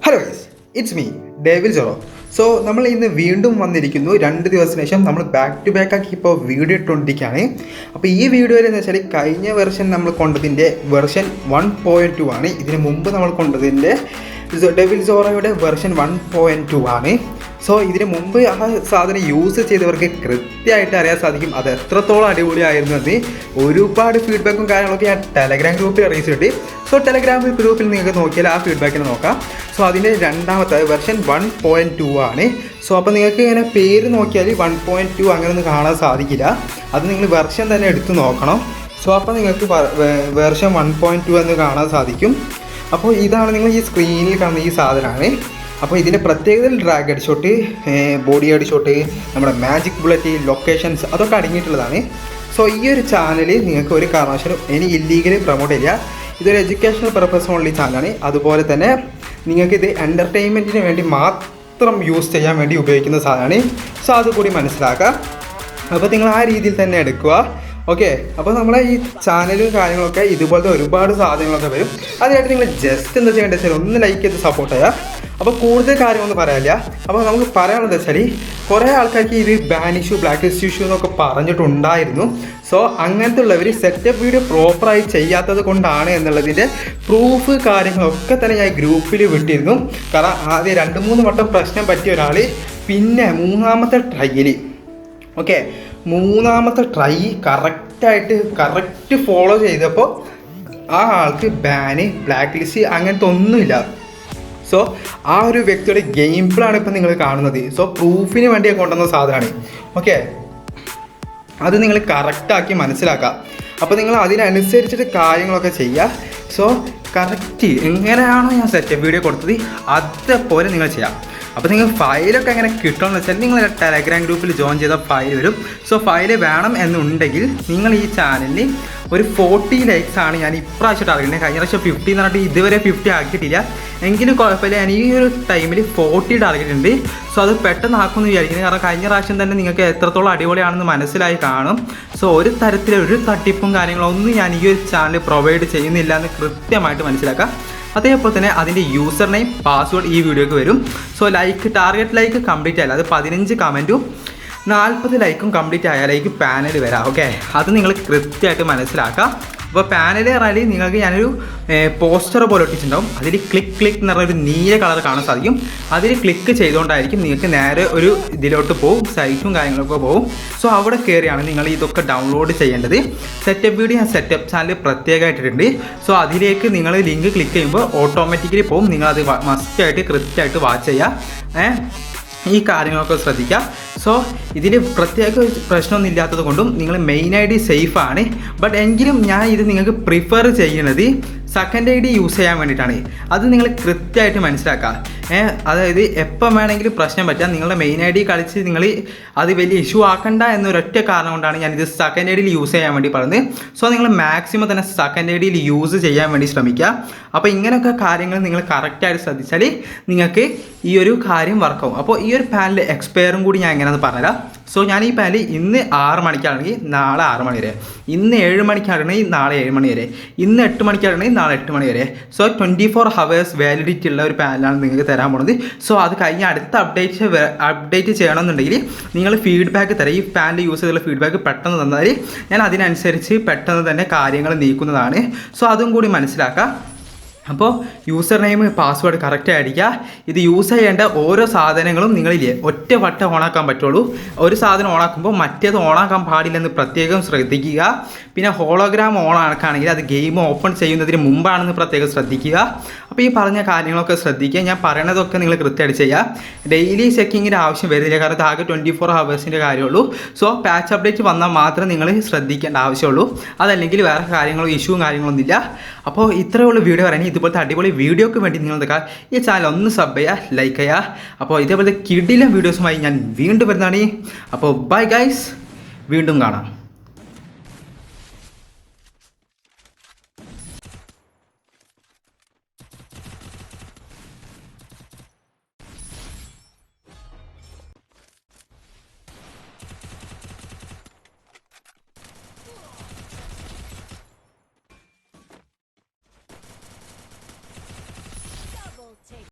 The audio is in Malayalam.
ഹലോ ഗൈസ്, ഇറ്റ്സ് മീ ഡേവിൽ ജോറോ. സോ നമ്മൾ ഇന്ന് വീണ്ടും വന്നിരിക്കുന്നു. 2 ദിവസത്തിന് ശേഷം നമ്മൾ ബാക്ക് ടു ബാക്ക് ആക്കി ഇപ്പോൾ വീഡിയോ ഇട്ടുകൊണ്ടിരിക്കുകയാണ്. അപ്പോൾ ഈ വീഡിയോയിൽ എന്ന് വെച്ചാൽ കഴിഞ്ഞ വെർഷൻ നമ്മൾ കൊണ്ടതിൻ്റെ വെർഷൻ 1.2 ആണ്. ഇതിന് മുമ്പ് നമ്മൾ കൊണ്ടതിൻ്റെ ഡെവിൽ ജോറോയുടെ വെർഷൻ 1.2 ആണ്. സോ ഇതിന് മുമ്പ് ആ സാധനം യൂസ് ചെയ്തവർക്ക് കൃത്യമായിട്ട് അറിയാൻ സാധിക്കും അത് എത്രത്തോളം അടിപൊളിയായിരുന്നു എന്ന്. ഒരുപാട് ഫീഡ്ബാക്കും കാര്യങ്ങളൊക്കെ ഞാൻ ടെലഗ്രാം ഗ്രൂപ്പിൽ അറിയിച്ചിട്ടുണ്ട്. സോ ടെലഗ്രാം ഗ്രൂപ്പിൽ നിങ്ങൾക്ക് നോക്കിയാൽ ആ ഫീഡ്ബാക്കിന് നോക്കാം. സോ അതിൻ്റെ രണ്ടാമത്തെ വെർഷൻ 1.2 ആണ്. സോ അപ്പോൾ നിങ്ങൾക്ക് ഇങ്ങനെ പേര് നോക്കിയാൽ 1.2 അങ്ങനെ ഒന്നും കാണാൻ സാധിക്കില്ല. അത് നിങ്ങൾ വെർഷൻ തന്നെ എടുത്ത് നോക്കണം. സോ അപ്പോൾ നിങ്ങൾക്ക് വെർഷൻ 1.2 എന്ന് കാണാൻ സാധിക്കും. അപ്പോൾ ഇതാണ് നിങ്ങൾ ഈ സ്ക്രീനിൽ കാണുന്ന ഈ സാധനമാണ്. അപ്പോൾ ഇതിൻ്റെ പ്രത്യേകത drag head shot, body head shot, നമ്മുടെ മാജിക് ബുള്ളറ്റ്, ലൊക്കേഷൻസ് അതൊക്കെ അടങ്ങിയിട്ടുള്ളതാണ്. സോ ഈ ഒരു ചാനൽ നിങ്ങൾക്ക് ഒരു കാരണവശാലും ഇനി ഇല്ലീഗലി പ്രൊമോട്ട് ചെയ്യുക. ഇതൊരു എഡ്യൂക്കേഷണൽ പർപ്പസ് ഓൺലി ചാനലാണ്. അതുപോലെ തന്നെ നിങ്ങൾക്കിത് എൻ്റർടൈൻമെൻറ്റിന് വേണ്ടി മാത്രം യൂസ് ചെയ്യാൻ വേണ്ടി ഉപയോഗിക്കുന്ന സാധനമാണ്. സോ അതുകൂടി മനസ്സിലാക്കുക. അപ്പോൾ നിങ്ങൾ ആ രീതിയിൽ തന്നെ എടുക്കുക. ഓക്കെ, അപ്പോൾ നമ്മളെ ഈ ചാനലും കാര്യങ്ങളൊക്കെ ഇതുപോലത്തെ ഒരുപാട് സാധനങ്ങളൊക്കെ വരും. അതിനായിട്ട് നിങ്ങൾ ജസ്റ്റ് എന്താ ചെയ്യേണ്ടത് വെച്ചാൽ ഒന്ന് ലൈക്ക് ചെയ്ത് സപ്പോർട്ട് ചെയ്യുക. അപ്പോൾ കൂടുതൽ കാര്യമൊന്നും പറയാനില്ല. അപ്പോൾ നമുക്ക് പറയാനുള്ളത് വെച്ചാൽ കുറേ ആൾക്കാർക്ക് ഇത് ban issue, black list issue എന്നൊക്കെ പറഞ്ഞിട്ടുണ്ടായിരുന്നു. സോ അങ്ങനത്തെ ഉള്ളവർ സെറ്റപ്പ് വീഡിയോ പ്രോപ്പറായി ചെയ്യാത്തത് കൊണ്ടാണ് എന്നുള്ളതിൻ്റെ പ്രൂഫ് കാര്യങ്ങളൊക്കെ തന്നെ ഞാൻ ഗ്രൂപ്പിൽ വിട്ടിരുന്നു. കാരണം ആദ്യം 2-3 വട്ടം പ്രശ്നം പറ്റിയ ഒരാൾ പിന്നെ മൂന്നാമത്തെ ട്രൈ കറക്റ്റ് ഫോളോ ചെയ്തപ്പോൾ ആ ആൾക്ക് ബാന്, ബ്ലാക്ക് ലിസ്റ്റ് അങ്ങനത്തെ ഒന്നുമില്ല. സോ ആ ഒരു വ്യക്തിയുടെ ഗെയിം പ്ലാൻ ഇപ്പം നിങ്ങൾ കാണുന്നത്. സോ പ്രൂഫിന് വേണ്ടി കൊണ്ടുവന്ന സാധനമാണ്. ഓക്കെ, അത് നിങ്ങൾ കറക്റ്റാക്കി മനസ്സിലാക്കുക. അപ്പോൾ നിങ്ങൾ അതിനനുസരിച്ചിട്ട് കാര്യങ്ങളൊക്കെ ചെയ്യുക. സോ കറക്റ്റ് എങ്ങനെയാണോ ഞാൻ സെറ്റപ്പ് വീഡിയോ കൊടുത്തത് അതേപോലെ നിങ്ങൾ ചെയ്യാം. അപ്പോൾ നിങ്ങൾ ഫയലൊക്കെ എങ്ങനെ കിട്ടണമെന്ന് വെച്ചാൽ നിങ്ങൾ ടെലഗ്രാം ഗ്രൂപ്പിൽ ജോയിൻ ചെയ്ത ഫയൽ വരും. സോ ഫയൽ വേണം എന്നുണ്ടെങ്കിൽ നിങ്ങൾ ഈ ചാനലിൽ ഒരു 40 ലൈക്സ് ആണ് ഞാൻ ഇപ്രാവശ്യം ടാർഗറ്റ്. കഴിഞ്ഞ പ്രാവശ്യം 50 എന്ന് പറഞ്ഞിട്ട് ഇതുവരെ 50 ആക്കിയിട്ടില്ല. എങ്കിലും കുഴപ്പമില്ല, ഞാൻ ഈ ഒരു ടൈമിൽ 40 ടാർഗറ്റ് ഉണ്ട്. സോ അത് പെട്ടെന്ന് ആക്കുമെന്ന് വിചാരിക്കുന്നത്. കാരണം കഴിഞ്ഞ പ്രാവശ്യം തന്നെ നിങ്ങൾക്ക് എത്രത്തോളം അടിപൊളിയാണെന്ന് മനസ്സിലായി കാണും. സോ ഒരു തരത്തിലൊരു തട്ടിപ്പും കാര്യങ്ങളൊന്നും ഞാൻ ഈ ഒരു ചാനൽ പ്രൊവൈഡ് ചെയ്യുന്നില്ല എന്ന് കൃത്യമായിട്ട് മനസ്സിലാക്കുക. അതേപോലെ തന്നെ അതിൻ്റെ യൂസർ നെയിം, പാസ്വേഡ് ഈ വീഡിയോക്ക് വരും. സോ ടാർഗറ്റ് ലൈക്ക് കംപ്ലീറ്റ് ആയാലും അത് 15 കമൻറ്റും 40 ലൈക്കും കംപ്ലീറ്റ് ആയാലേക്ക് പാനൽ വരാം. ഓക്കെ, അത് നിങ്ങൾ കൃത്യമായിട്ട് മനസ്സിലാക്കുക. അപ്പോൾ പാനൽ പറഞ്ഞാൽ നിങ്ങൾക്ക് ഞാനൊരു പോസ്റ്റർ പോലെ ഒട്ടിച്ചിട്ടുണ്ടാവും. അതിൽ ക്ലിക്ക് എന്ന് പറഞ്ഞൊരു നീല കളർ കാണാൻ സാധിക്കും. അതിൽ ക്ലിക്ക് ചെയ്തുകൊണ്ടായിരിക്കും നിങ്ങൾക്ക് നേരെ ഒരു ഇതിലോട്ട് പോകും, സൈറ്റും കാര്യങ്ങളൊക്കെ പോകും. സോ അവിടെ കയറിയാണ് നിങ്ങൾ ഇതൊക്കെ ഡൗൺലോഡ് ചെയ്യേണ്ടത്. സെറ്റപ്പ് വീഡിയോ ഞാൻ സെറ്റപ്പ് ചാനൽ പ്രത്യേകമായിട്ടിട്ടുണ്ട്. സോ അതിലേക്ക് നിങ്ങൾ ലിങ്ക് ക്ലിക്ക് ചെയ്യുമ്പോൾ ഓട്ടോമാറ്റിക്കലി പോകും. നിങ്ങളത് മസ്റ്റായിട്ട് കൃത്യമായിട്ട് വാച്ച് ചെയ്യുക. ഈ കാര്യങ്ങളൊക്കെ ശ്രദ്ധിക്കുക. സോ ഇതിൽ പ്രത്യേക പ്രശ്നമൊന്നും ഇല്ലാത്തത് കൊണ്ടും നിങ്ങൾ മെയിൻ ഐ ഡി സേഫാണ്. ബട്ട് എങ്കിലും ഞാൻ ഇത് നിങ്ങൾക്ക് പ്രിഫർ ചെയ്യുന്നത് സെക്കൻഡ് ഐ ഡി യൂസ് ചെയ്യാൻ വേണ്ടിയിട്ടാണ്. അത് നിങ്ങൾ കൃത്യമായിട്ട് മനസ്സിലാക്കുക. അതായത് എപ്പം വേണമെങ്കിലും പ്രശ്നം പറ്റാം. നിങ്ങളുടെ മെയിൻ ഐ ഡി കളിച്ച് നിങ്ങൾ അത് വലിയ ഇഷ്യൂ ആക്കണ്ട എന്നൊരൊറ്റ കാരണം കൊണ്ടാണ് ഞാനിത് സെക്കൻഡ് ഐ ഡിയിൽ യൂസ് ചെയ്യാൻ വേണ്ടി പറയുന്നത്. സോ നിങ്ങൾ മാക്സിമം തന്നെ സെക്കൻഡ് ഐ ഡിയിൽ യൂസ് ചെയ്യാൻ വേണ്ടി ശ്രമിക്കുക. അപ്പോൾ ഇങ്ങനെയൊക്കെ കാര്യങ്ങൾ നിങ്ങൾ കറക്റ്റായിട്ട് ശ്രദ്ധിച്ചാൽ നിങ്ങൾക്ക് ഈ ഒരു കാര്യം വർക്കാവും. അപ്പോൾ ഈ ഒരു പാനൽ എക്സ്പയറും കൂടി ഞാൻ എങ്ങനെയാണെന്ന് പറഞ്ഞുതരാം. സോ ഞാൻ ഈ പാനൽ ഇന്ന് 6 മണിക്കാണെങ്കിൽ നാളെ 6 മണി വരെ, ഇന്ന് 7 മണിക്കാണെങ്കിൽ നാളെ 7 മണി വരെ, ഇന്ന് 8 മണിക്കാണെങ്കിൽ നാളെ 8 മണി വരെ. സോ 24 hours വാലിഡിറ്റി ഉള്ള ഒരു പാനലാണ് നിങ്ങൾക്ക് തരാൻ പോകുന്നത്. സോ അത് കഴിഞ്ഞ് അടുത്ത അപ്ഡേറ്റ് ചെയ്യണമെന്നുണ്ടെങ്കിൽ നിങ്ങൾ ഫീഡ്ബാക്ക് തരാം. ഈ പാനൽ യൂസ് ചെയ്തുള്ള ഫീഡ്ബാക്ക് പെട്ടെന്ന് തന്നാൽ ഞാൻ അതിനനുസരിച്ച് പെട്ടെന്ന് തന്നെ കാര്യങ്ങൾ നീക്കുന്നതാണ്. സോ അതും കൂടി മനസ്സിലാക്കുക. അപ്പോൾ യൂസർ നെയിം, പാസ്വേഡ് കറക്റ്റ് അടിക്കുക. ഇത് യൂസ് ചെയ്യേണ്ട ഓരോ സാധനങ്ങളും നിങ്ങളില്ലേ ഒറ്റ വട്ടം ഓണാക്കാൻ പറ്റുള്ളൂ. ഒരു സാധനം ഓണാക്കുമ്പോൾ മറ്റേത് ഓണാക്കാൻ പാടില്ലെന്ന് പ്രത്യേകം ശ്രദ്ധിക്കുക. പിന്നെ ഹോളോഗ്രാം ഓൺ ആക്കുകയാണെങ്കിൽ അത് ഗെയിം ഓപ്പൺ ചെയ്യുന്നതിന് മുമ്പാണെന്ന് പ്രത്യേകം ശ്രദ്ധിക്കുക. അപ്പോൾ ഈ പറഞ്ഞ കാര്യങ്ങളൊക്കെ ശ്രദ്ധിക്കുക. ഞാൻ പറയണതൊക്കെ നിങ്ങൾ കൃത്യമായിട്ട് ചെയ്യുക. ഡെയിലി ചെക്കിങ്ങിൻ്റെ ആവശ്യം വരുന്നില്ല, കാരണം ഇത് ആകെ 24 ഹവേഴ്സിൻ്റെ കാര്യമുള്ളൂ. സോ പാച്ച് അപ്ഡേറ്റ് വന്നാൽ മാത്രം നിങ്ങൾ ശ്രദ്ധിക്കേണ്ട ആവശ്യമുള്ളൂ. അതല്ലെങ്കിൽ വേറെ കാര്യങ്ങളോ ഇഷ്യൂവും കാര്യങ്ങളൊന്നുമില്ല. അപ്പോൾ ഇത്രയേ ഉള്ളൂ വീഡിയോ പറയുന്നത്. ഇതുപോലത്തെ അടിപൊളി വീഡിയോക്ക് വേണ്ടി നിങ്ങൾ ഈ ചാനൽ ഒന്ന് സബ് ചെയ്യുക, ലൈക്ക് ചെയ്യുക. അപ്പോൾ ഇതേപോലത്തെ കിടിലൻ വീഡിയോസുമായി ഞാൻ വീണ്ടും വരുന്നതാണ്. അപ്പോൾ ബൈ ഗൈസ്, വീണ്ടും കാണാം.